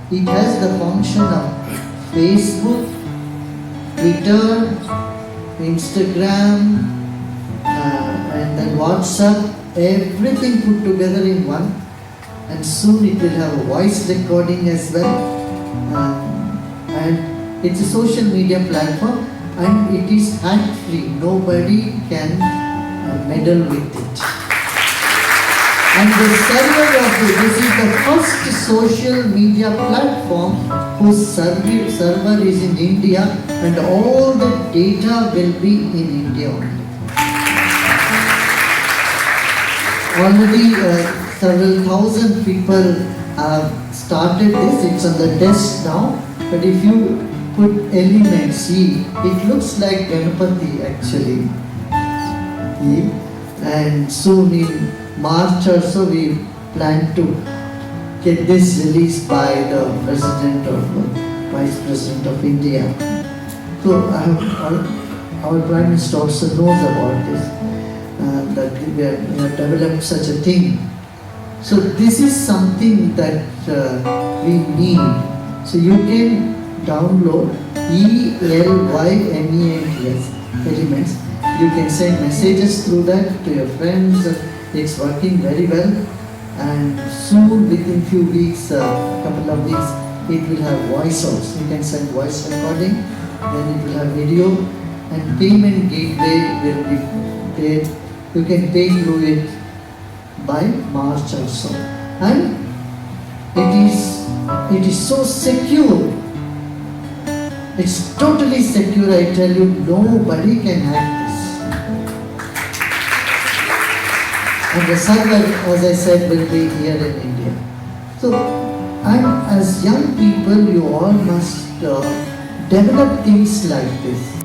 it has the function of Facebook, Twitter, Instagram, and then WhatsApp, everything put together in one. And soon it will have a voice recording as well. And it's a social media platform, and it is hack-free. Nobody can meddle with it. And the server of this is the first social media platform whose server is in India, and all the data will be in India only. Already several thousand people have started this. It's on the desk now. But if you put elements, see, it looks like Ganapati actually. And soon in March or so we plan to get this released by the President or Vice President of India. So our Prime Minister also knows about this, that we have developed such a thing. So this is something that we need. So you can download ELYMENTS elements. You can send messages through that to your friends. It's working very well. And soon, within few weeks, couple of weeks, it will have voice also. You can send voice recording, then it will have video, and payment gateway will be paid. You can pay through it by March or so. And it is so secure. It's totally secure, I tell you, nobody can hack this. And the server, as I said, will be here in India. So, and as young people, you all must develop things like this.